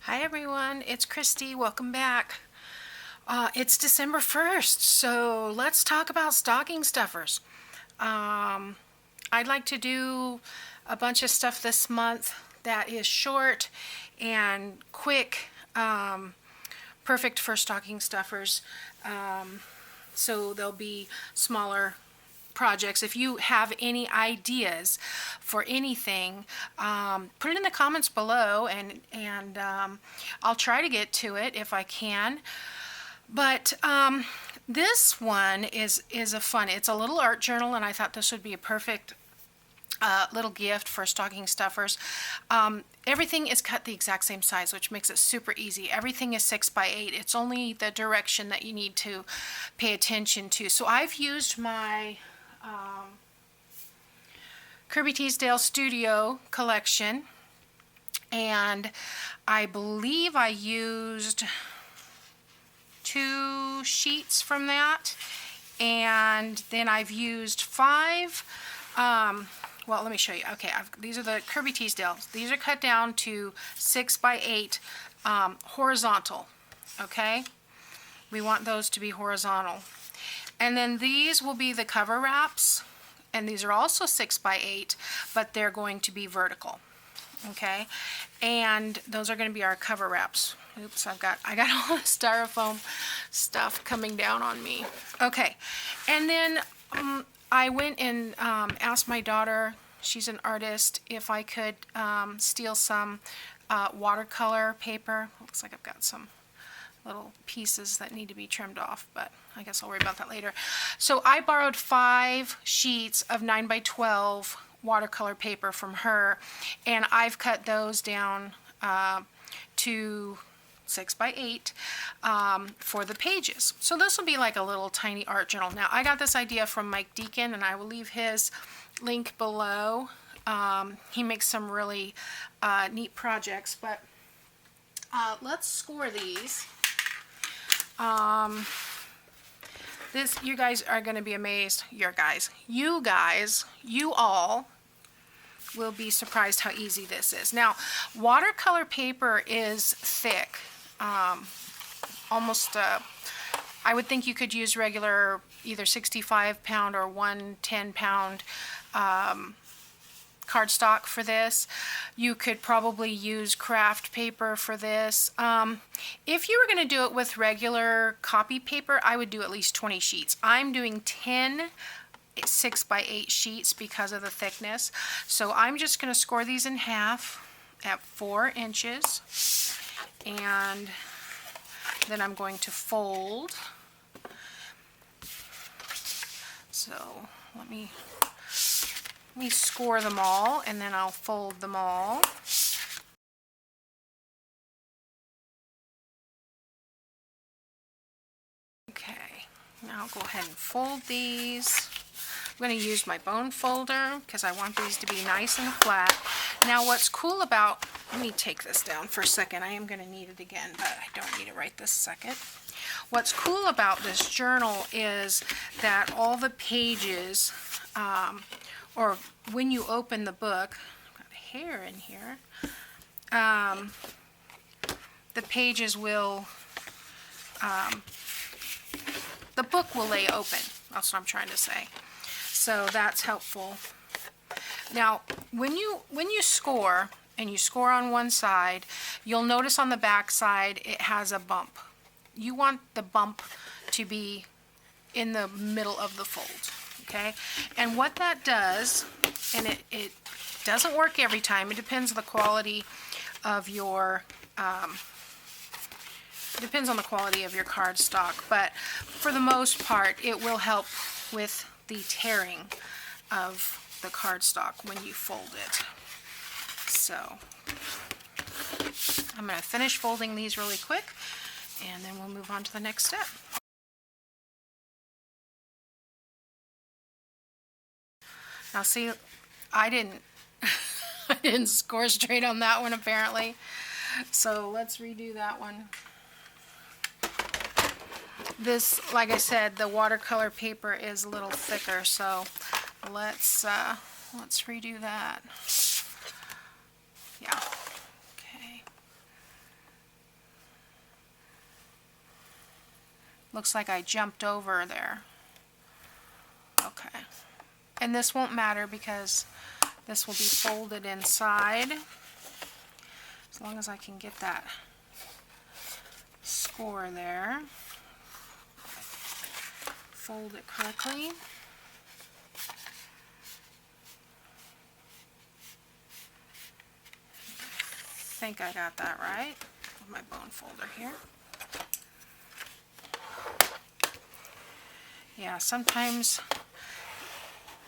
Hi everyone, it's Christy. Welcome back. It's December 1st, so let's talk about stocking stuffers. I'd like to do a bunch of stuff this month that is short and quick, perfect for stocking stuffers. So they'll be smaller projects. If you have any ideas for anything, put it in the comments below, and I'll try to get to it if I can. But this one is a fun. It's a little art journal, and I thought this would be a perfect little gift for stocking stuffers. Everything is cut the exact same size, which makes it super easy. Everything is 6 by 8. It's only the direction that you need to pay attention to. So I've used my Kirby Teesdale Studio collection, and I believe I used 2 sheets from that, and then I've used 5. Well, let me show you. Okay, these are the Kirby Teesdales. These are cut down to 6 by 8 horizontal. Okay, we want those to be horizontal. And then these will be the cover wraps, and these are also 6 by 8, but they're going to be vertical. Okay, and those are going to be our cover wraps. Oops, I got all the styrofoam stuff coming down on me. Okay, and then I went and asked my daughter, she's an artist, if I could steal some watercolor paper. Looks like I've got some little pieces that need to be trimmed off, but I guess I'll worry about that later. So I borrowed 5 sheets of 9 by 12 watercolor paper from her, and I've cut those down to 6 by 8 for the pages. So this will be like a little tiny art journal. Now, I got this idea from Mike Deakin, and I will leave his link below. He makes some really neat projects, but let's score these. You guys are going to be amazed. You all will be surprised how easy this is. Now, watercolor paper is thick. Almost, I would think you could use regular either 65-pound or 110-pound cardstock for this. You could probably use craft paper for this. If you were going to do it with regular copy paper, I would do at least 20 sheets. I'm doing 10 6 by 8 sheets because of the thickness. So I'm just going to score these in half at 4 inches, and then I'm going to fold. So let me score them all, and then I'll fold them all. Okay, now I'll go ahead and fold these. I'm going to use my bone folder because I want these to be nice and flat. Now what's cool about, let me take this down for a second. I am going to need it again, but I don't need it right this second. What's cool about this journal is that all the pages, or when you open the book, I've got hair in here, the pages will, the book will lay open. That's what I'm trying to say. So that's helpful. Now, when you score, and you score on one side, you'll notice on the back side it has a bump. You want the bump to be in the middle of the fold, okay? And what that does, and it doesn't work every time, it depends on the quality of your cardstock, but for the most part it will help with the tearing of the cardstock when you fold it. So I'm going to finish folding these really quick, and then we'll move on to the next step. Now see, I didn't I didn't score straight on that one apparently. So let's redo that one. This, like I said, the watercolor paper is a little thicker, so let's redo that. Yeah. Okay. Looks like I jumped over there. Okay. And this won't matter because this will be folded inside. As long as I can get that score there. Fold it correctly. I think I got that right with my bone folder here. Yeah, sometimes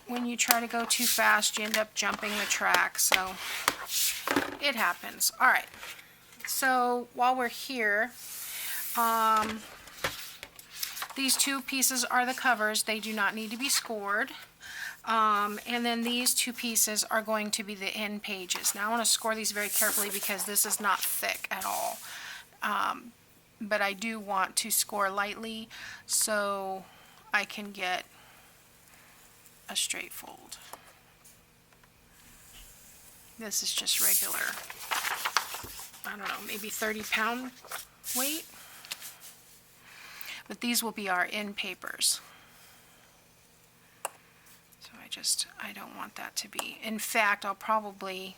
when you try to go too fast, you end up jumping the track, so it happens. All right, so while we're here, these two pieces are the covers. They do not need to be scored. And then these two pieces are going to be the end pages. Now I want to score these very carefully because this is not thick at all. But I do want to score lightly so I can get a straight fold. This is just regular, I don't know, maybe 30-pound weight. But these will be our end papers. So I don't want that to be. In fact, I'll probably,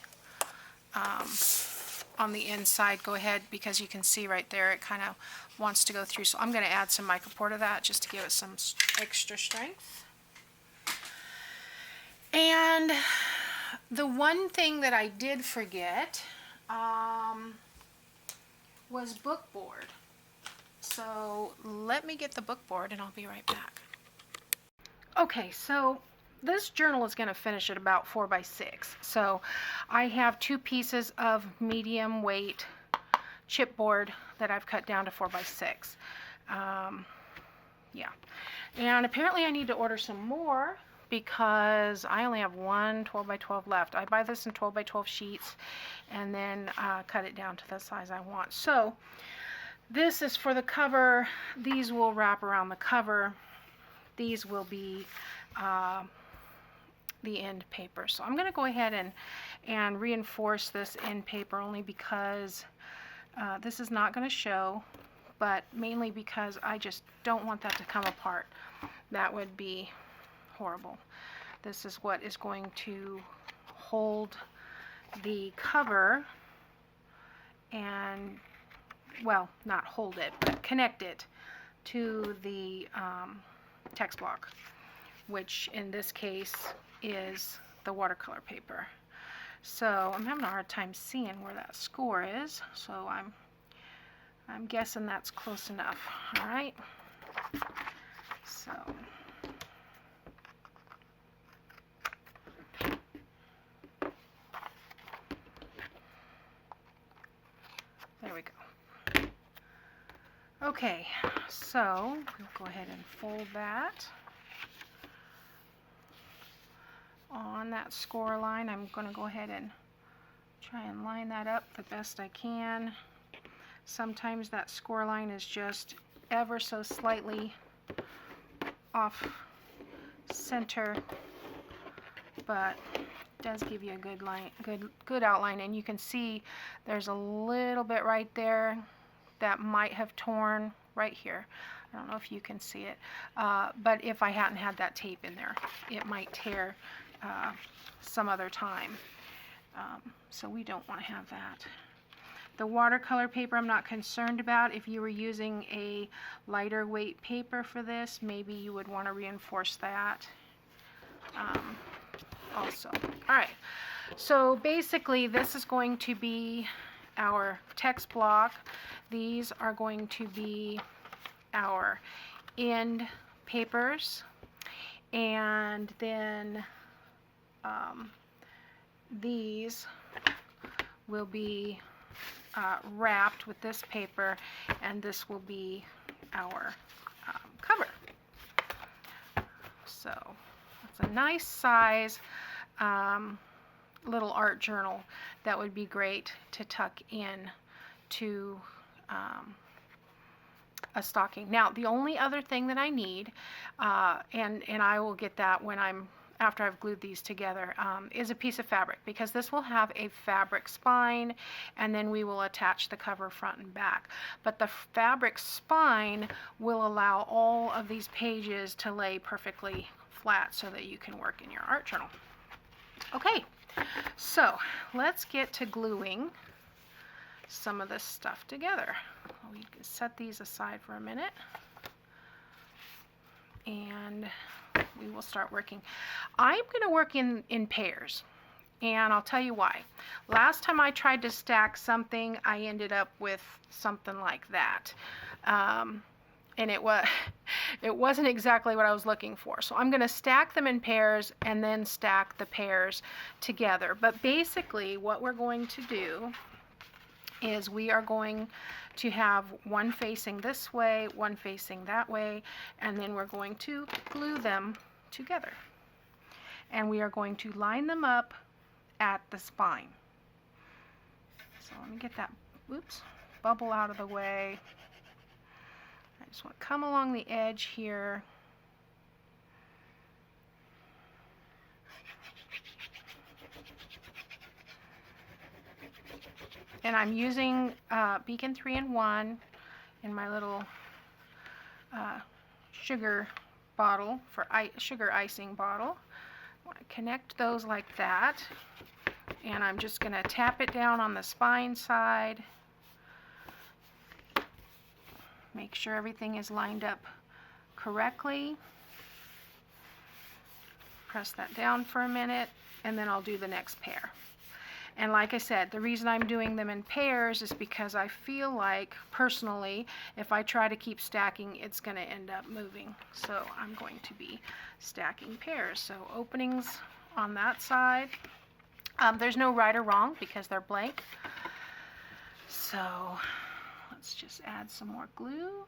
on the inside, go ahead, because you can see right there, it kind of wants to go through. So I'm going to add some micropore to that just to give it some extra strength. And the one thing that I did forget was bookboard. So let me get the bookboard and I'll be right back. Okay, so this journal is going to finish at about 4 by 6. So I have 2 pieces of medium weight chipboard that I've cut down to 4 by 6. Yeah, and apparently I need to order some more because I only have one 12 by 12 left. I buy this in 12 by 12 sheets and then cut it down to the size I want. So this is for the cover. These will wrap around the cover. These will be the end paper. So I'm going to go ahead and reinforce this end paper only because this is not going to show, but mainly because I just don't want that to come apart. That would be horrible. This is what is going to hold the cover and, well, not hold it, but connect it to the text block, which in this case is the watercolor paper. So I'm having a hard time seeing where that score is, so I'm guessing that's close enough. All right, so there we go. Okay, so we'll go ahead and fold that. On that score line, I'm going to go ahead and try and line that up the best I can. Sometimes that score line is just ever so slightly off center, but it does give you a good line, good outline. And you can see there's a little bit right there that might have torn right here. I don't know if you can see it, but if I hadn't had that tape in there, it might tear some other time. So we don't want to have that. The watercolor paper I'm not concerned about. If you were using a lighter weight paper for this, maybe you would want to reinforce that also. Alright, so basically this is going to be our text block. These are going to be our end papers, and then these will be wrapped with this paper, and this will be our cover. So it's a nice size little art journal that would be great to tuck in to a stocking. Now the only other thing that I need, and I will get that when I'm after I've glued these together, is a piece of fabric, because this will have a fabric spine, and then we will attach the cover front and back. But the fabric spine will allow all of these pages to lay perfectly flat so that you can work in your art journal. Okay, so let's get to gluing some of this stuff together. We can set these aside for a minute, and we will start working. I'm going to work in pairs, and I'll tell you why. Last time I tried to stack something, I ended up with something like that. And it wasn't exactly what I was looking for. So I'm going to stack them in pairs and then stack the pairs together. But basically what we're going to do is we are going to have one facing this way, one facing that way, and then we're going to glue them together. And we are going to line them up at the spine. So let me get that, bubble out of the way. I just want to come along the edge here. And I'm using Deakin 3-in-1 in my little sugar bottle, for sugar icing bottle. I want to connect those like that. And I'm just going to tap it down on the spine side. Make sure everything is lined up correctly. Press that down for a minute, and then I'll do the next pair. And like I said, the reason I'm doing them in pairs is because I feel like, personally, if I try to keep stacking, it's going to end up moving. So I'm going to be stacking pairs. So openings on that side. There's no right or wrong because they're blank. So let's just add some more glue.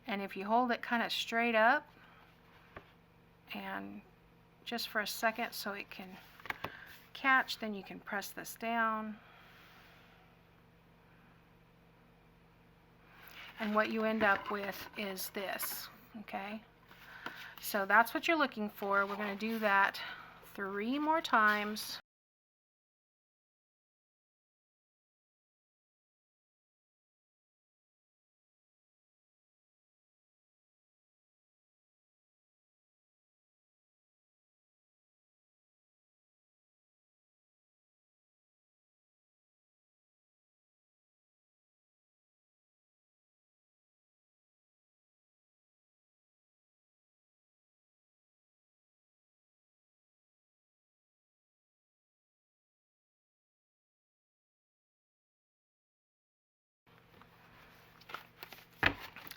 And if you hold it kind of straight up and just for a second so it can catch, then you can press this down. And what you end up with is this, okay? So that's what you're looking for. We're going to do that 3 more times.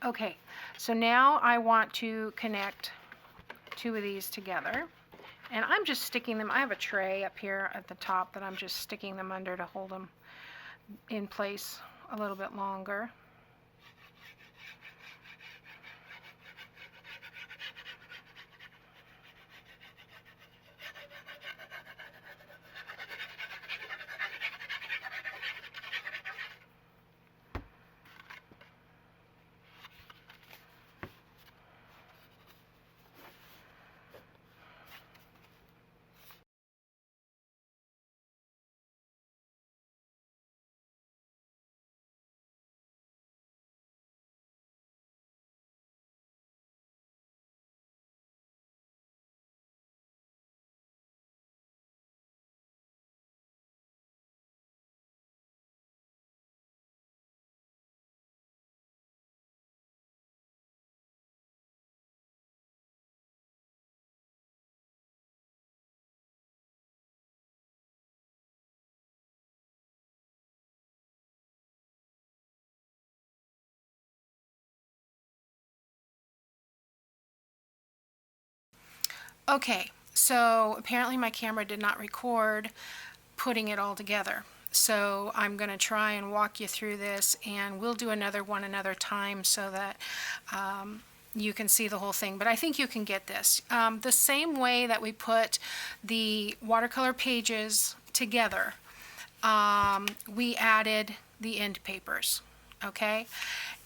Okay, so now I want to connect 2 of these together. And I'm just sticking them, I have a tray up here at the top that I'm just sticking them under to hold them in place a little bit longer. Okay, so apparently my camera did not record putting it all together. So I'm going to try and walk you through this, and we'll do another one another time so that you can see the whole thing. But I think you can get this. The same way that we put the watercolor pages together, we added the end papers, okay?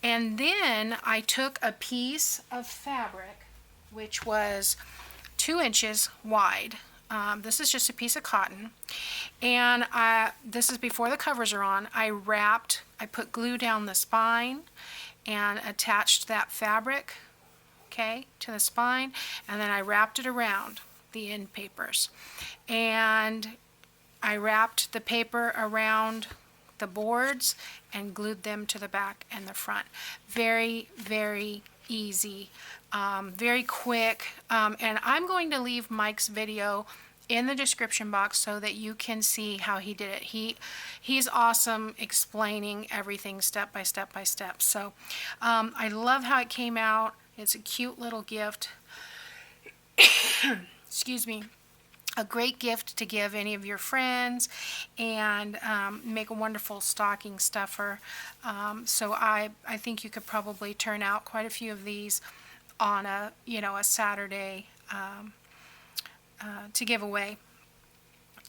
And then I took a piece of fabric, which was 2 inches wide. This is just a piece of cotton, and this is before the covers are on. I put glue down the spine and attached that fabric, okay, to the spine, and then I wrapped it around the end papers, and I wrapped the paper around the boards and glued them to the back and the front. Very, very easy, very quick, and I'm going to leave Mike's video in the description box so that you can see how he did it. He's awesome explaining everything step by step by step. So I love how it came out. It's a cute little gift. Excuse me. A great gift to give any of your friends, and make a wonderful stocking stuffer. So I think you could probably turn out quite a few of these on a Saturday to give away,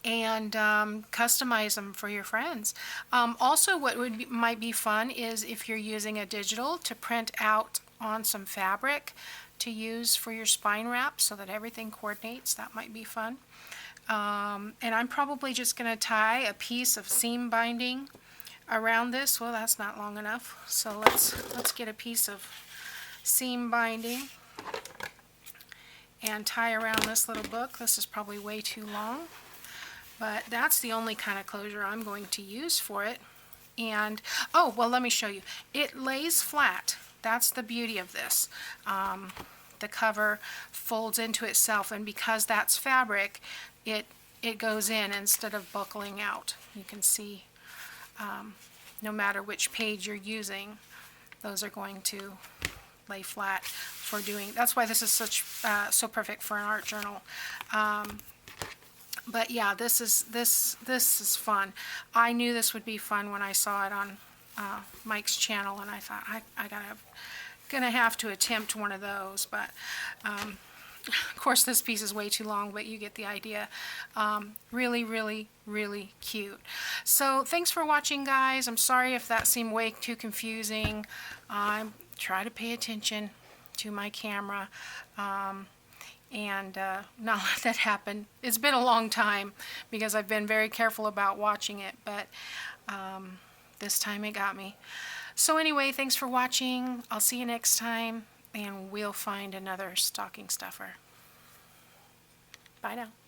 and customize them for your friends. Also, what might be fun is if you're using a digital, to print out on some fabric to use for your spine wrap so that everything coordinates. That might be fun. And I'm probably just going to tie a piece of seam binding around this. Well, that's not long enough, so let's get a piece of seam binding and tie around this little book. This is probably way too long, but that's the only kind of closure I'm going to use for it. And oh, well, let me show you. It lays flat. That's the beauty of this. The cover folds into itself, and because that's fabric, it goes in instead of buckling out. You can see no matter which page you're using, those are going to lay flat for doing. That's why this is so perfect for an art journal. But yeah, this is fun. I knew this would be fun when I saw it on Mike's channel, and I thought I gonna have to attempt one of those. But of course, this piece is way too long, but you get the idea. Really, really, really cute. So thanks for watching, guys. I'm sorry if that seemed way too confusing. Try to pay attention to my camera and not let that happen. It's been a long time because I've been very careful about watching it, but this time it got me. So anyway, thanks for watching. I'll see you next time, and we'll find another stocking stuffer. Bye now.